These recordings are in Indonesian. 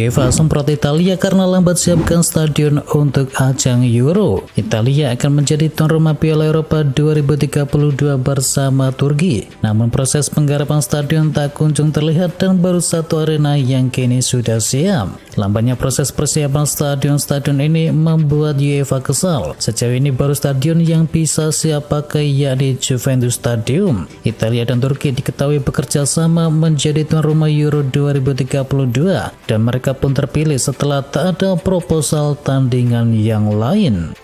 UEFA semprot Italia karena lambat siapkan stadion untuk ajang Euro. Italia akan menjadi tuan rumah Piala Eropa 2032 bersama Turki. Namun proses penggarapan stadion tak kunjung terlihat dan baru satu arena yang kini sudah siap. Lambatnya proses persiapan stadion-stadion ini membuat UEFA kesal. Sejauh ini baru stadion yang bisa siap pakai yakni Juventus Stadium. Italia dan Turki diketahui bekerja sama menjadi tuan rumah Euro 2032 dan mereka pun terpilih setelah tak ada proposal tandingan yang lain.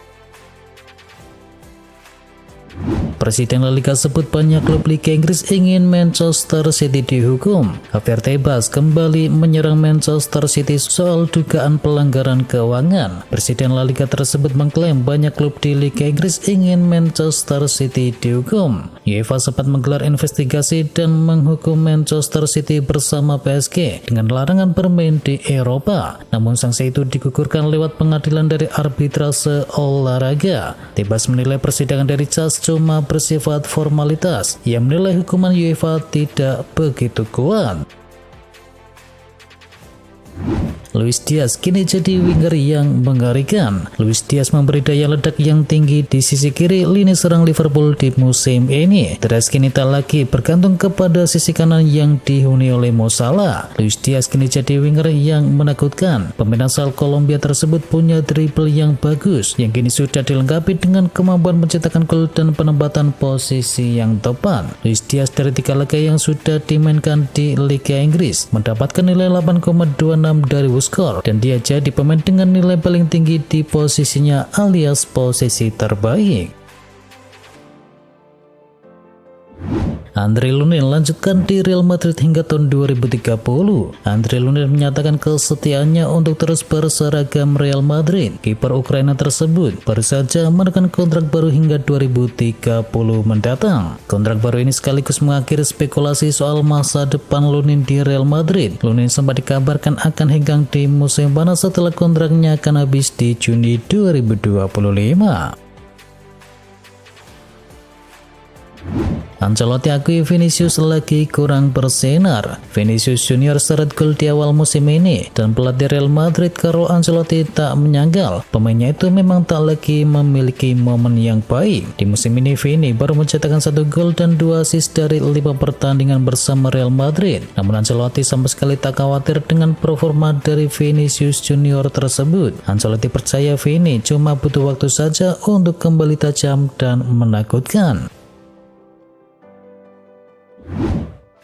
Presiden La Liga sebut banyak klub Liga Inggris ingin Manchester City dihukum. Javier Tebas kembali menyerang Manchester City soal dugaan pelanggaran keuangan. Presiden La Liga tersebut mengklaim banyak klub di Liga Inggris ingin Manchester City dihukum. UEFA sempat menggelar investigasi dan menghukum Manchester City bersama PSG dengan larangan bermain di Eropa. Namun sanksi itu digugurkan lewat pengadilan dari arbitrase olahraga. Tebas menilai persidangan dari CAS cuma bersifat formalitas. Ia menilai hukuman UEFA tidak begitu kuat. Luis Diaz kini jadi winger yang mengerikan. Luis Diaz memberi daya ledak yang tinggi di sisi kiri lini serang Liverpool di musim ini. Diaz kini tak lagi bergantung kepada sisi kanan yang dihuni oleh Mo Salah. Luis Diaz kini jadi winger yang menakutkan. Pemain asal Kolombia tersebut punya dribble yang bagus, yang kini sudah dilengkapi dengan kemampuan menciptakan gol dan penempatan posisi yang tepat. Luis Diaz dari 3 laga yang sudah dimainkan di Liga Inggris mendapatkan nilai 8,26 dari skor dan dia jadi pemain dengan nilai paling tinggi di posisinya alias posisi terbaik. Andre Lunin lanjutkan di Real Madrid hingga tahun 2030. Andre Lunin menyatakan kesetiaannya untuk terus berseragam Real Madrid. Kiper Ukraina tersebut baru saja menekan kontrak baru hingga 2030 mendatang. Kontrak baru ini sekaligus mengakhiri spekulasi soal masa depan Lunin di Real Madrid. Lunin sempat dikabarkan akan hengkang di musim panas setelah kontraknya akan habis di Juni 2025. Ancelotti akui Vinicius lagi kurang bersinar. Vinicius Junior seret gol di awal musim ini dan pelatih Real Madrid Carlo Ancelotti tak menyangkal pemainnya itu memang tak lagi memiliki momen yang baik. Di musim ini Vini baru mencetakkan 1 gol dan 2 assist dari 5 pertandingan bersama Real Madrid. Namun Ancelotti sama sekali tak khawatir dengan performa dari Vinicius Junior tersebut. Ancelotti percaya Vini cuma butuh waktu saja untuk kembali tajam dan menakutkan.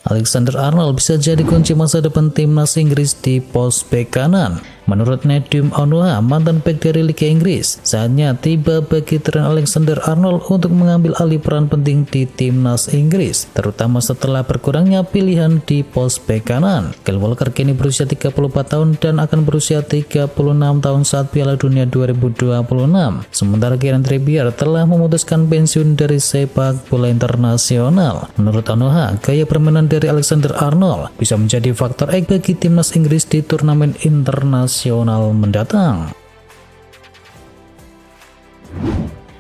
Alexander Arnold bisa jadi kunci masa depan timnas Inggris di pos bek kanan. Menurut Nedim Onuha, mantan bek dari Liga Inggris, saatnya tiba bagi Trent Alexander-Arnold untuk mengambil alih peran penting di timnas Inggris, terutama setelah berkurangnya pilihan di pos bek kanan. Kyle Walker kini berusia 34 tahun dan akan berusia 36 tahun saat Piala Dunia 2026. Sementara Kieran Trippier telah memutuskan pensiun dari sepak bola internasional. Menurut Onuha, gaya permainan dari Alexander-Arnold bisa menjadi faktor X bagi timnas Inggris di turnamen internasional mendatang.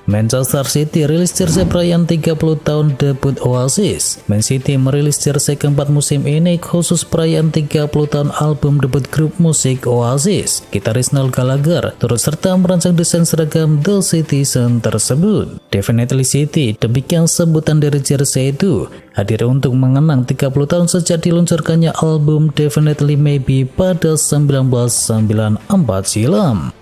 Manchester City rilis jersey perayaan 30 tahun debut Oasis. Man City merilis jersey keempat musim ini khusus perayaan 30 tahun album debut grup musik Oasis. Gitaris Noel Gallagher turut serta merancang desain seragam The Citizen tersebut. Definitely City, demikian sebutan dari jersey itu, hadir untuk mengenang 30 tahun sejak diluncurkannya album Definitely Maybe pada 1994 silam.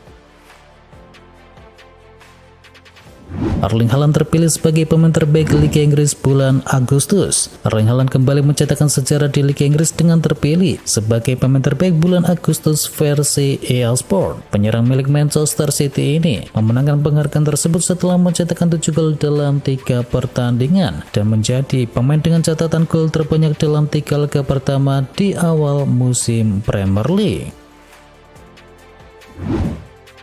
Erling Haaland terpilih sebagai pemain terbaik Liga Inggris bulan Agustus. Erling Haaland kembali mencetakkan sejarah di Liga Inggris dengan terpilih sebagai pemain terbaik bulan Agustus versi EA Sport. Penyerang milik Manchester City ini memenangkan penghargaan tersebut setelah mencetakkan 7 gol dalam 3 pertandingan dan menjadi pemain dengan catatan gol terbanyak dalam 3 laga pertama di awal musim Premier League.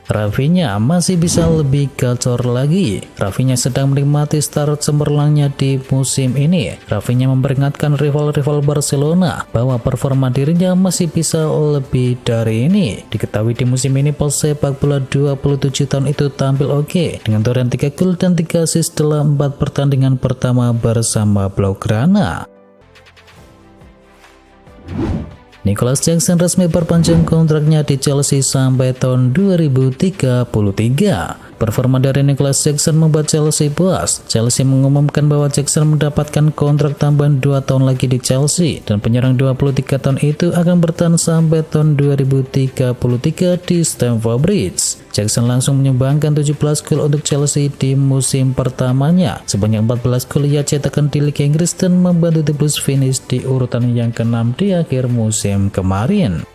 Rafinha masih bisa lebih gacor lagi. Rafinha sedang menikmati start cemerlangnya di musim ini. Rafinha memperingatkan rival-rival Barcelona bahwa performa dirinya masih bisa lebih dari ini. Diketahui di musim ini pesepak bola 27 tahun itu tampil oke dengan torehan 3 gol dan 3 assist dalam 4 pertandingan pertama bersama Blaugrana. Nicholas Jackson resmi perpanjang kontraknya di Chelsea sampai tahun 2033. Performa dari Nicholas Jackson membuat Chelsea puas. Chelsea mengumumkan bahwa Jackson mendapatkan kontrak tambahan 2 tahun lagi di Chelsea, dan penyerang 23 tahun itu akan bertahan sampai tahun 2033 di Stamford Bridge. Jackson langsung menyumbangkan 17 gol untuk Chelsea di musim pertamanya. Sebanyak 14 gol ia cetakkan di Liga Inggris dan membantu The Blues finish di urutan yang ke-6 di akhir musim kemarin.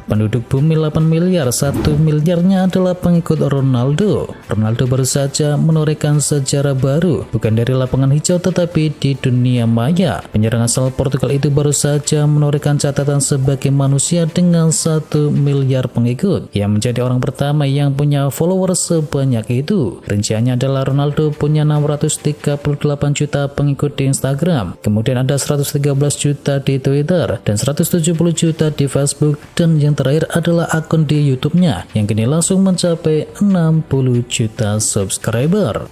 Penduduk bumi 8 miliar, 1 miliarnya adalah pengikut Ronaldo. Ronaldo baru saja menorehkan sejarah baru, bukan dari lapangan hijau tetapi di dunia maya. Penyerang asal Portugal itu baru saja menorehkan catatan sebagai manusia dengan 1 miliar pengikut. Ia menjadi orang pertama yang punya followers sebanyak itu. Rinciannya adalah Ronaldo punya 638 juta pengikut di Instagram, kemudian ada 113 juta di Twitter, dan 170 juta di Facebook, dan yang terakhir adalah akun di YouTube-nya yang kini langsung mencapai 60 juta subscriber.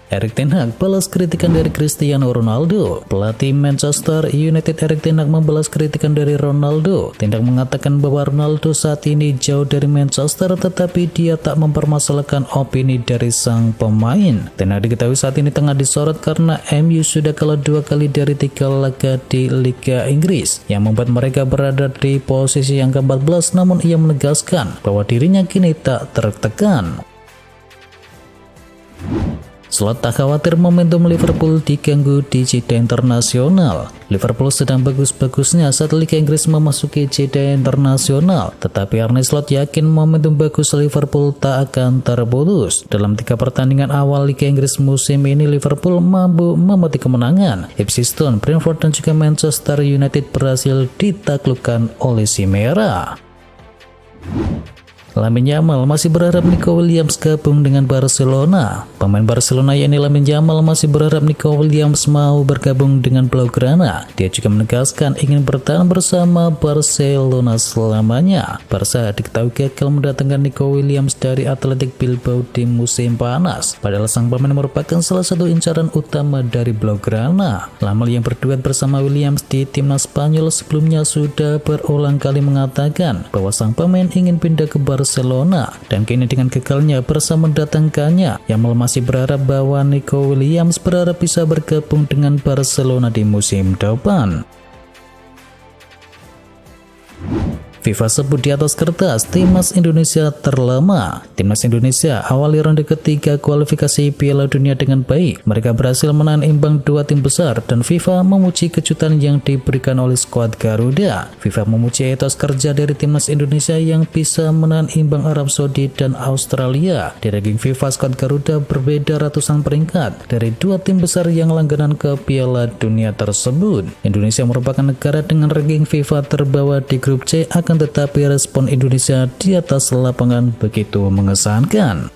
Erik ten Hag balas kritikan dari Cristiano Ronaldo. Pelatih Manchester United Erik ten Hag membalas kritikan dari Ronaldo. Ten Hag mengatakan bahwa Ronaldo saat ini jauh dari Manchester, tetapi dia tak mempermasalahkan opini dari sang pemain. Ten Hag diketahui saat ini tengah disorot karena MU sudah kalah 2 kali dari 3 laga di Liga Inggris, yang membuat mereka berada di posisi yang ke-14. Namun ia menegaskan bahwa dirinya kini tak tertekan. Slot tak khawatir momentum Liverpool diganggu di jeda internasional. Liverpool sedang bagus-bagusnya saat Liga Inggris memasuki jeda internasional, tetapi Arne Slot yakin momentum bagus Liverpool tak akan terputus. Dalam 3 pertandingan awal Liga Inggris musim ini, Liverpool mampu memetik kemenangan. Ipswich Town, Brentford, dan juga Manchester United berhasil ditaklukkan oleh si merah. Lamine Yamal masih berharap Nico Williams gabung dengan Barcelona. Pemain Barcelona yakni Lamine Yamal masih berharap Nico Williams mau bergabung dengan Blaugrana. Dia juga menegaskan ingin bertahan bersama Barcelona selamanya. Barca diketahui gagal mendatangkan Nico Williams dari Athletic Bilbao di musim panas, padahal sang pemain merupakan salah satu incaran utama dari Blaugrana. Yamal yang berduet bersama Williams di timnas Spanyol sebelumnya sudah berulang kali mengatakan bahwa sang pemain ingin pindah ke Barcelona, dan kini dengan gagalnya bersama mendatangkannya, Yamal masih berharap bahwa Nico Williams berharap bisa bergabung dengan Barcelona di musim depan. FIFA sebut di atas kertas timnas Indonesia terlemah. Timnas Indonesia awali ronde ketiga kualifikasi Piala Dunia dengan baik. Mereka berhasil menahan imbang 2 tim besar, dan FIFA memuji kejutan yang diberikan oleh skuad Garuda. FIFA memuji etos kerja dari timnas Indonesia yang bisa menahan imbang Arab Saudi dan Australia. Di ranking FIFA, skuad Garuda berbeda ratusan peringkat dari 2 tim besar yang langganan ke Piala Dunia tersebut. Indonesia merupakan negara dengan ranking FIFA terbawah di grup C, akan tetapi respon Indonesia di atas lapangan begitu mengesankan.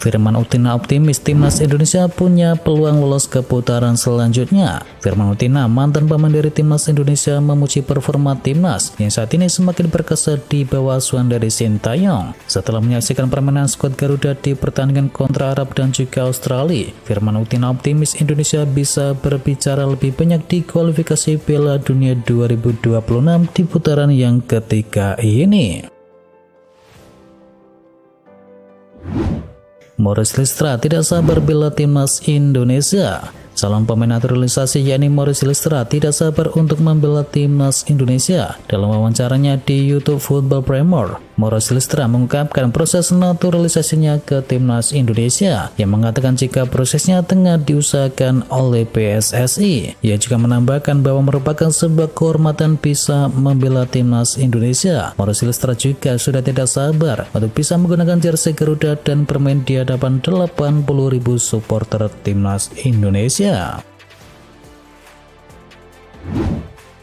Firman Utina optimis timnas Indonesia punya peluang lolos ke putaran selanjutnya. Firman Utina, mantan pemain dari timnas Indonesia, memuji performa timnas yang saat ini semakin berkesan di bawah asuhan dari Sintayong. Setelah menyaksikan permainan skuad Garuda di pertandingan kontra Arab dan juga Australia, Firman Utina optimis Indonesia bisa berbicara lebih banyak di kualifikasi Piala Dunia 2026 di putaran yang ketiga ini. Maurice Listra tidak sabar bela timnas Indonesia. Calon pemain naturalisasi yakni Maurice Listra tidak sabar untuk membela timnas Indonesia. Dalam wawancaranya di YouTube Football Premier, Maurice Listra mengungkapkan proses naturalisasinya ke timnas Indonesia, yang mengatakan jika prosesnya tengah diusahakan oleh PSSI. Ia juga menambahkan bahwa merupakan sebuah kehormatan bisa membela timnas Indonesia. Maurice Listra juga sudah tidak sabar untuk bisa menggunakan jersey Garuda dan bermain di hadapan 80.000 supporter timnas Indonesia.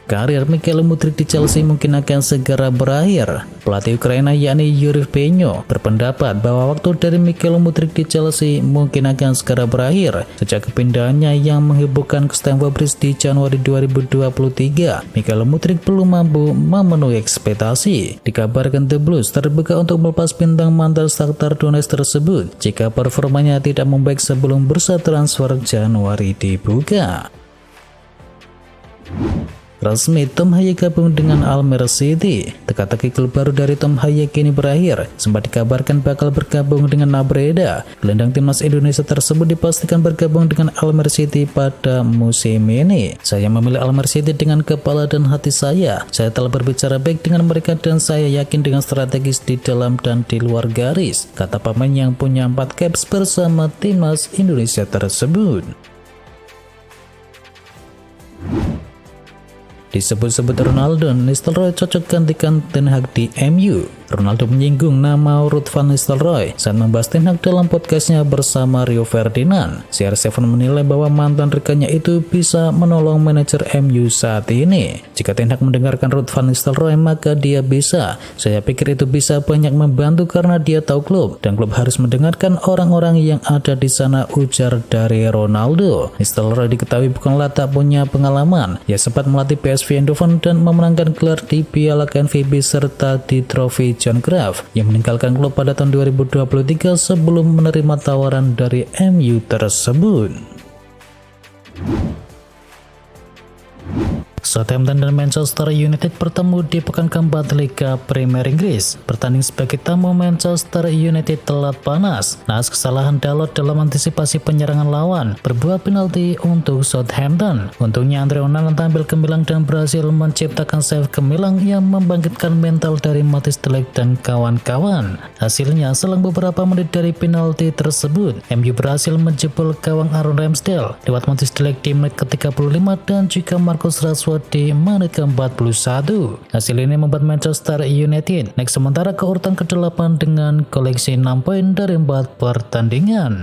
karir Michael Mudryk di Chelsea mungkin akan segera berakhir. Pelatih Ukraina yakni Yuri Penyo berpendapat bahwa waktu dari Michael Mudryk di Chelsea mungkin akan segera berakhir sejak kepindahannya yang menghebohkan ke Stamford Bridge di Januari 2023. Michael Mudryk belum mampu memenuhi ekspektasi. Dikabarkan The Blues terbuka untuk melepas bintang mantan Shakhtar Donetsk tersebut jika performanya tidak membaik sebelum bursa transfer Januari dibuka. Resmi Tom Haye gabung dengan Almere City. Teka-teki klub baru dari Tom Haye kini berakhir. Sempat dikabarkan bakal bergabung dengan Breda. Gelandang timnas Indonesia tersebut dipastikan bergabung dengan Almere City pada musim ini. Saya memilih Almere City dengan kepala dan hati saya. Saya telah berbicara baik dengan mereka dan saya yakin dengan strategis di dalam dan di luar garis, kata pemain yang punya 4 caps bersama timnas Indonesia tersebut. Disebut-sebut Ronaldo, Nistelrooy cocok gantikan Ten Hag di MU. Ronaldo menyinggung nama Ruud van Nistelrooy saat membahas Ten Hag dalam podcastnya bersama Rio Ferdinand. CR7 menilai bahwa mantan rekannya itu bisa menolong manajer MU saat ini. Jika Ten Hag mendengarkan Ruud van Nistelrooy, maka dia bisa. Saya pikir itu bisa banyak membantu karena dia tahu klub, dan klub harus mendengarkan orang-orang yang ada di sana, ujar dari Ronaldo. Nistelrooy diketahui bukanlah tak punya pengalaman. Ia sempat melatih PSV Eindhoven dan memenangkan gelar di Piala KNVB serta di trofi John Cruyff yang meninggalkan klub pada tahun 2023 sebelum menerima tawaran dari MU tersebut. Southampton dan Manchester United bertemu di pekan keempat Liga Premier Inggris. Bertanding sebagai tamu, Manchester United telat panas. Naas kesalahan Dalot dalam antisipasi penyerangan lawan berbuah penalti untuk Southampton. Untungnya Andre Onana tampil gemilang dan berhasil menciptakan save gemilang yang membangkitkan mental dari Matthijs de Ligt dan kawan-kawan. Hasilnya, selang beberapa menit dari penalti tersebut, MU berhasil menjebol gawang Aaron Ramsdale lewat Matthijs de Ligt di menit ke-35 dan juga Marcus Rashford di menit ke-41. Hasil ini membuat Manchester United naik sementara ke urutan ke-8 dengan koleksi 6 poin dari 4 pertandingan.